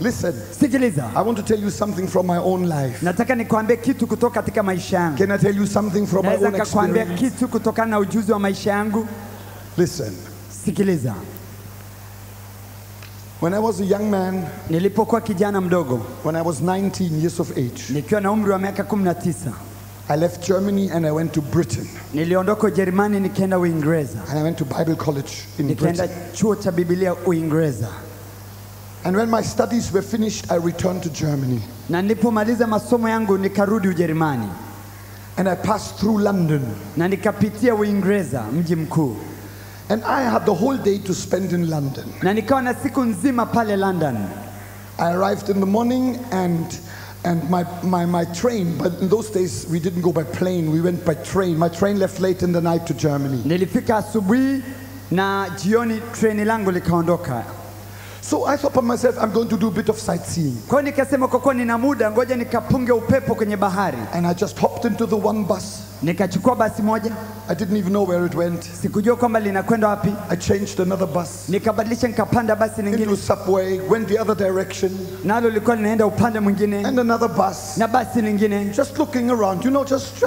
Listen. Sikiliza. I want to tell you something from my own life. Nataka nikuambie kitu kutoka katika maisha yangu. Can I tell you something from my own Naweza kukuambia experience? kitu kutokana na ujuzi wa maisha yangu. Listen. Sikiliza. When I was a young man, Nilipokuwa kijana mdogo, when I was 19 years of age, nikiwa na umri wa miaka 19, I left Germany and I went to Britain. niliondoka Ujerumani nikaenda Uingereza. And I went to Bible college in Nikaenda Britain. chuo cha Biblia Uingereza. And when my studies were finished, I returned to Germany. Na nilipomaliza masomo yangu nikarudi Ujerumani. And I passed through London. Na nikapitia Uingereza, mji mkuu. And I had the whole day to spend in London. Na nikawa na siku nzima pale London. I arrived in the morning and my train, but in those days we didn't go by plane, we went by train. My train left late in the night to Germany. Nilifika asubuhi na jioni treni langu likaondoka. So I thought by myself, I'm going to do a bit of sightseeing. Kwa nikasema kwa kuwa nina muda, ngoja nikapunge upepo kwenye bahari. And I just hopped into the one bus. Nikachukua basi moja. I didn't even know where it went. Sikujua kwamba linakwenda wapi. I changed another bus. Nikabadilisha nikapanda basi Into nyingine. subway, went the other direction. Nalo lilikuwa linaenda upande mwingine. And another bus. Na basi lingine. Just looking around, you know, just.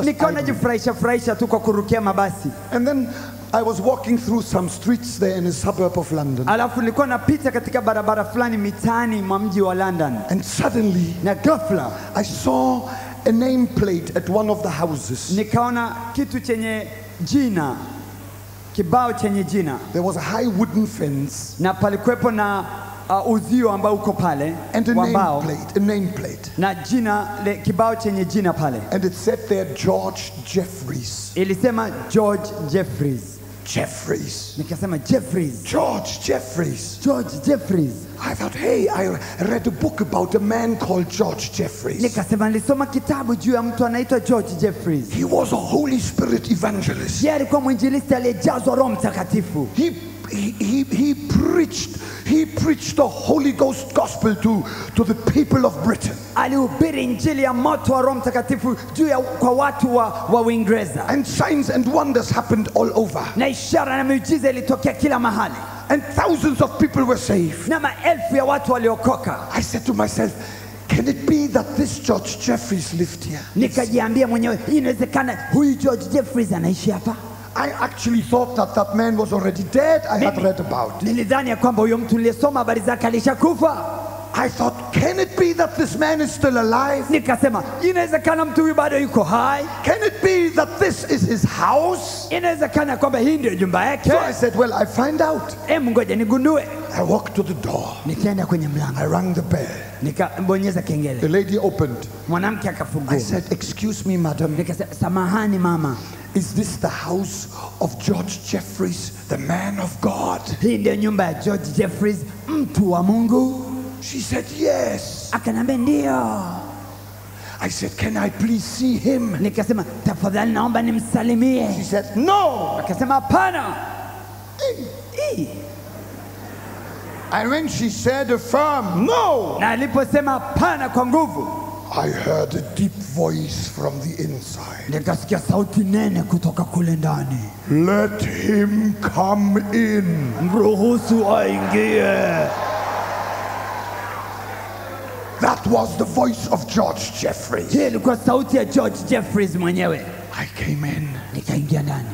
Nikawa idling. najifurahisha tu kwa kurukia mabasi. And then I was walking through some streets there in a suburb of London. Alafu nilikuwa napita katika barabara fulani mitaani mwa mji wa London. And suddenly, Na ghafla I saw a nameplate at one of the houses. nikaona kitu chenye jina, kibao chenye jina. There was a high wooden fence Na palikuwepo na uzio ambao uko pale and a wa mbao. nameplate. Na jina kibao chenye jina pale. And it said there, George Jeffreys. Ilisema George Jeffreys. Jeffreys. Nikasema Jeffreys. George Jeffreys. George Jeffreys. I thought, hey, I read a book about a man called George Jeffreys. Nikasema nilisoma kitabu juu ya mtu anaitwa George Jeffreys. He was a Holy Spirit evangelist. Yeye alikuwa mwinjilisti aliyejazwa Roho Mtakatifu. He preached the Holy Ghost gospel to the people of Britain. Alihubiri injili ya moto wa Roho Mtakatifu juu ya kwa watu wa Uingereza. And signs and wonders happened all over. Na ishara na miujiza ilitokea kila mahali. And thousands of people were saved. Na maelfu ya watu waliokoka. I said to myself, can it be that this George Jeffreys lived here? Nikajiambia mwenyewe, inawezekana huyu George Jeffreys anaishi hapa? I actually thought that man was already dead. I had read about. Nilidhani ya kwamba huyo mtu niliyesoma habari zake alishakufa. I thought, can it be that this man is still alive? Nikasema, inawezekana mtu huyu bado yuko hai? Can it be that this is his house? Inawezekana kwamba hii ndio nyumba yake? So I said, well, I find out. Ngoja nigundue. I walked to the door. Nikaenda kwenye mlango. I rang the bell. Nikabonyeza kengele. The lady opened. Mwanamke akafungua. I said, excuse me, madam. Nikasema, samahani mama. Is this the house of George Jeffreys, the man of God? Hii ndio nyumba ya George Jeffreys, mtu wa Mungu? She said, yes. Akanambia ndio. I said, can I please see him? Nikasema, tafadhali naomba nimsalimie. She said, no. Akasema, hapana. And when she said a firm no, Na aliposema hapana kwa nguvu, I heard a deep voice from the inside. nikasikia sauti nene kutoka kule ndani. Let him come in. Mruhusu aingie. That was the voice of George Jeffreys. Hii ilikuwa sauti ya George Jeffreys mwenyewe. I came in. Nikaingia ndani.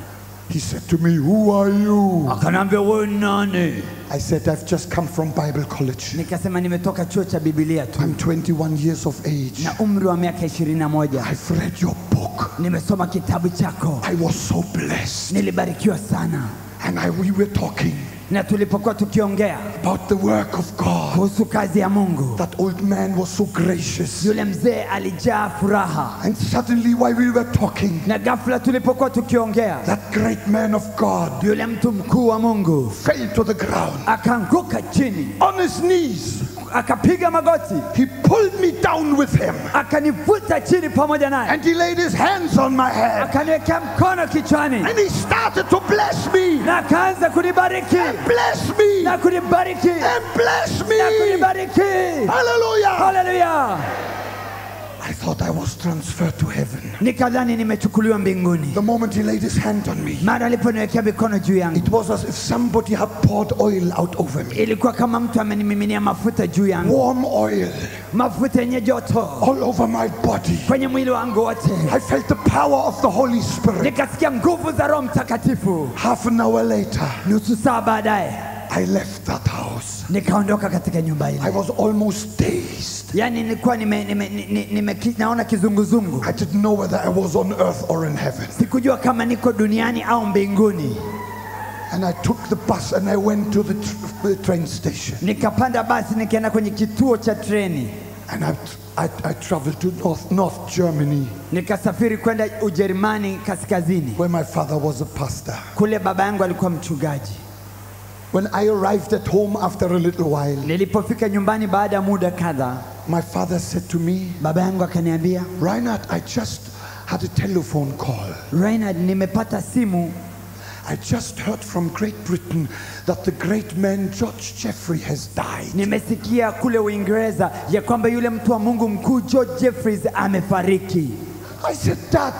He said to me, who are you? Akanambia, wewe nani? I said, I've just come from Bible college. Nikasema nimetoka chuo cha Biblia tu. I'm 21 years of age. Na umri wa miaka 21. I've read your book. Nimesoma kitabu chako. I was so blessed. Nilibarikiwa sana. And we were talking Na tulipokuwa tukiongea about the work of God. kuhusu kazi ya Mungu, That old man was so gracious. yule mzee alijaa furaha. And suddenly while we were talking, Na ghafla tulipokuwa tukiongea, that great man of God yule mtu mkuu wa Mungu fell to the ground. akaanguka chini, On his knees. akapiga magoti, He pulled me down with him. akanivuta chini pamoja naye, And he laid his hands on my head. akaniwekea mkono kichwani, And he started to bless me. na akaanza kunibariki, Bless me. na kunibariki, And bless me. na kunibariki. Hallelujah. Haleluya! I thought I was transferred to heaven. Nikadhani nimechukuliwa mbinguni. The moment he laid his hand on me, Mara aliponiwekea mikono juu yangu, it was as if somebody had poured oil out over me. ilikuwa kama mtu amenimiminia mafuta juu yangu. Warm oil. Mafuta yenye joto. All over my body. Kwenye mwili wangu wote. I felt the power of the Holy Spirit. Nikasikia nguvu za Roho Mtakatifu. Half an hour later, nusu saa baadaye, I left that house. Nikaondoka katika nyumba ile. I was almost dazed. Yani nilikuwa naona kizunguzungu. I didn't know whether I was on earth or in heaven. Sikujua kama niko duniani au mbinguni. And I took the bus and I went to the train station. Nikapanda basi nikaenda kwenye kituo cha treni. And I traveled to North Germany. Nikasafiri kwenda Ujerumani kaskazini. Where my father was a pastor. Kule baba yangu alikuwa mchungaji. When I arrived at home after a little while, nilipofika nyumbani baada ya muda kadhaa, my father said to me, baba yangu akaniambia, Reinhard, I just had a telephone call. Reinhard, nimepata simu. I just heard from Great Britain that the great man George Jeffrey has died. Nimesikia kule Uingereza ya kwamba yule mtu wa Mungu mkuu George Jeffreys amefariki. I said, Dad,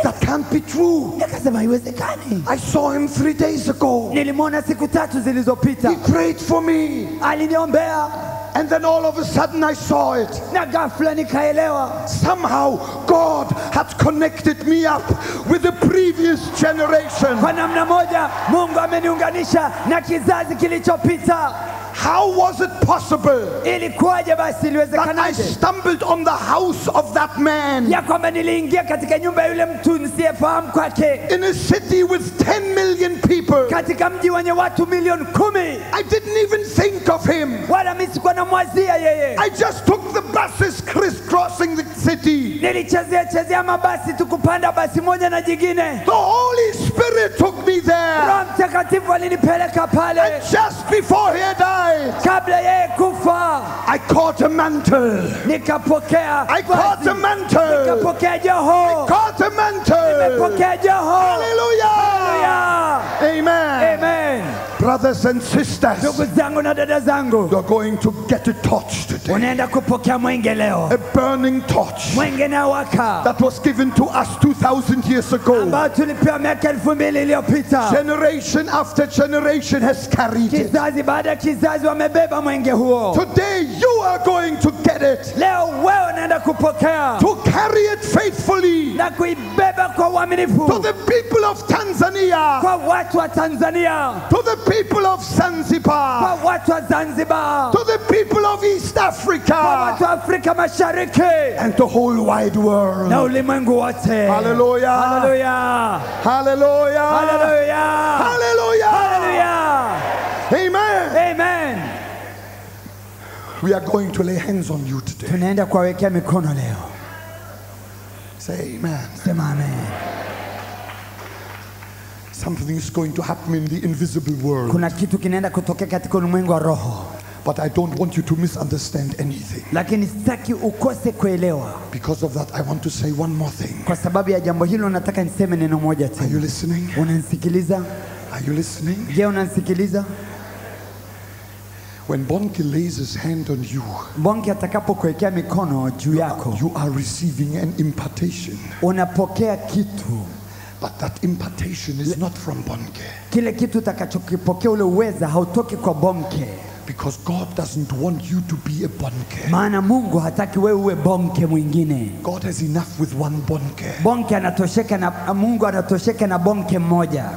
that can't be true. Nikasema haiwezekani. I saw him 3 days ago. Nilimwona siku 3 zilizopita. He prayed for me. Aliniombea. And then all of a sudden I saw it. Na ghafla nikaelewa. Somehow God had connected me up with the previous generation. Kwa namna moja Mungu ameniunganisha na kizazi kilichopita. How was it possible ilikuwaje basi that I iliwezekanaje stumbled on the house of that man ya kwamba niliingia katika nyumba ya yule mtu nisiyefahamu kwake in a city with 10 million people? katika mji wenye watu milioni 10? I didn't even think of him. Wala mimi sikuwa namwazia yeye. I just took the buses crisscrossing the city. Nilichezea mabasi tukupanda basi moja na jingine. The Holy Spirit took me there. Roho Mtakatifu alinipeleka pale. And just before he died, kabla yeye kufa, I caught a mantle. Nikapokea. I caught a mantle. Nikapokea joho. I caught a mantle. Nimepokea joho. Hallelujah. Hallelujah. Amen. Amen. Brothers and sisters, ndugu zangu na dada zangu, you're going to get a torch today. unaenda kupokea mwenge leo. A burning torch. Mwenge na waka. That was given to us 2,000 years ago. ambao tulipewa miaka 2000 iliyopita. Generation after generation has carried it. Kizazi baada ya kizazi wamebeba mwenge huo. Today you are going to get it. Leo wewe unaenda kupokea. To carry it faithfully. Na kuibeba kwa uaminifu. To the people of Tanzania. Kwa watu wa Tanzania. To the people of Zanzibar. Kwa watu wa Zanzibar. To the people of East Africa. Kwa watu wa Afrika Mashariki. And the whole wide world. Na ulimwengu wote. Hallelujah. Hallelujah. Hallelujah. Hallelujah. Hallelujah. Hallelujah. Amen. Amen. We are going to lay hands on you today. Tunaenda kuwawekea mikono leo. Say amen. Sema amen. Something is going to happen in the invisible world. Kuna kitu kinaenda kutokea katika ulimwengu wa roho. But I don't want you to misunderstand anything. Lakini sitaki ukose kuelewa. Because of that, I want to say one more thing. Kwa sababu ya jambo hilo nataka niseme neno moja tu. Are you listening? Unanisikiliza? Are you listening? Je, unanisikiliza? When Bonke lays his hand on you, Bonke atakapokuwekea mikono juu yako, you are receiving an impartation. Unapokea kitu. But that impartation is not from Bonke. Kile kitu utakachokipokea ule uweza hautoki kwa Bonke. Because God doesn't want you to be a Bonke. Maana Mungu hataki wewe uwe Bonke mwingine. God has enough with one Bonke. Bonke anatosheka na Mungu anatosheka na Bonke mmoja.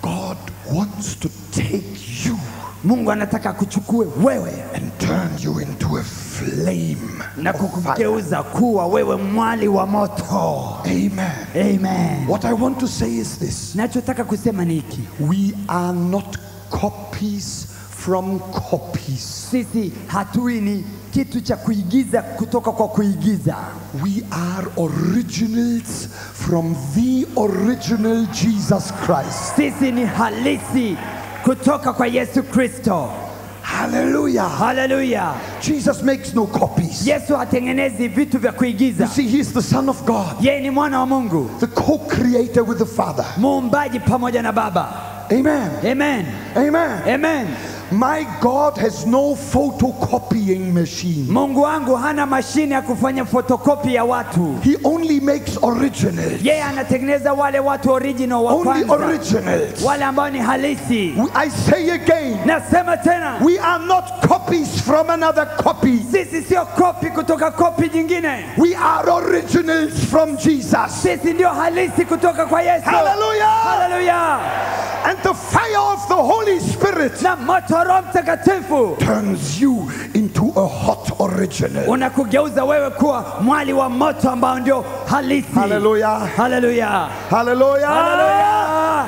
God wants to take you. Mungu anataka kuchukue wewe and turn you into a flame na kukugeuza kuwa wewe mwali wa moto. Amen. Amen. What I want to say is this. Nachotaka kusema ni hiki. We are not copies from copies. Sisi hatui ni kitu cha kuigiza kutoka kwa kuigiza. We are originals from the original Jesus Christ. Sisi ni halisi kutoka kwa Yesu Kristo. Hallelujah. Hallelujah. Jesus makes no copies. Yesu hatengenezi vitu vya kuigiza. You see, he is the Son of God. Yeye ni mwana wa Mungu. The co-creator with the Father. Muumbaji pamoja na Baba. Amen. Amen. Amen. Amen. My God has no photocopying machine. Mungu wangu hana mashine ya kufanya fotokopi ya watu. He only makes originals. Yeye anatengeneza wale watu original wa Only kwanza. originals. Wale ambao ni halisi. I say again, Nasema tena, we are not copies from another copy. sisi sio kopi kutoka kopi nyingine. We are originals from Jesus. Sisi ndio halisi kutoka kwa Yesu. Hallelujah. Hallelujah. And the fire of the Holy Spirit Na moto wa Roho Mtakatifu turns you into a hot original. unakugeuza wewe kuwa mwali wa moto ambao ndio halisi. Hallelujah. Hallelujah. Hallelujah. Hallelujah.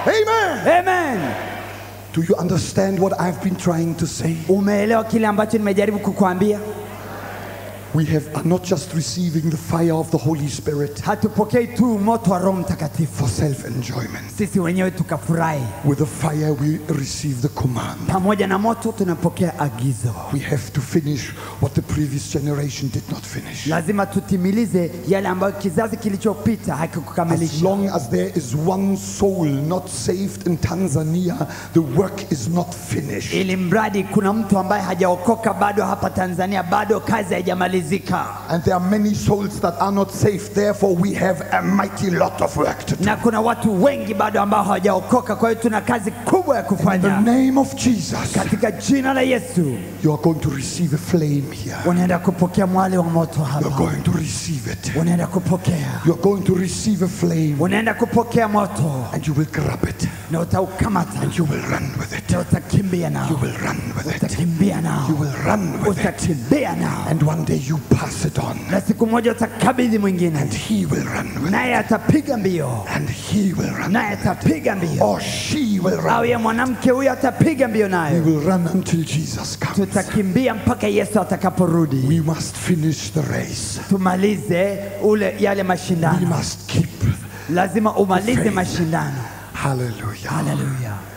Amen. Amen. Do you understand what I've been trying to say? Umeelewa kile ambacho nimejaribu kukuambia? We are not just receiving the fire of the Holy Spirit Hatupokei tu moto wa Roho Mtakatifu for self-enjoyment. sisi wenyewe tukafurahi. With the fire we receive the command. Pamoja na moto tunapokea agizo. We have to finish what the previous generation did not finish. Lazima tutimilize yale ambayo kizazi kilichopita As hakikukamilisha. long as there is one soul not saved in Tanzania, the work is not finished. Ili mradi kuna mtu ambaye hajaokoka bado hapa Tanzania, bado kazi haijamalizika. And there are many souls that are not saved. Therefore, we have a mighty lot of work to do. Na kuna watu wengi bado ambao hawajaokoka, kwa hiyo tuna kazi kubwa ya In the kufanya. name of Jesus, Katika jina la Yesu, you are going to receive a flame here. unaenda kupokea mwali wa moto You are hapa. going to receive it. Unaenda kupokea. You are going to receive a flame, Unaenda kupokea moto and you will grab it, na utaukamata. and you will run with it. Na utakimbia You nao. will run with it. Utakimbia nao. You will run with it. Utakimbia nao. And one day you pass it on, Na siku moja utakabidhi mwingine. and he will run with it. Naye atapiga mbio. And he will run, Naye atapiga mbio. or she will Au run. ya mwanamke huyo atapiga mbio We nayo. will run until Jesus comes. Tutakimbia mpaka Yesu atakaporudi. We must finish the race. Tumalize yale We mashindano. must keep. Lazima umalize Faith. mashindano. Hallelujah. Hallelujah.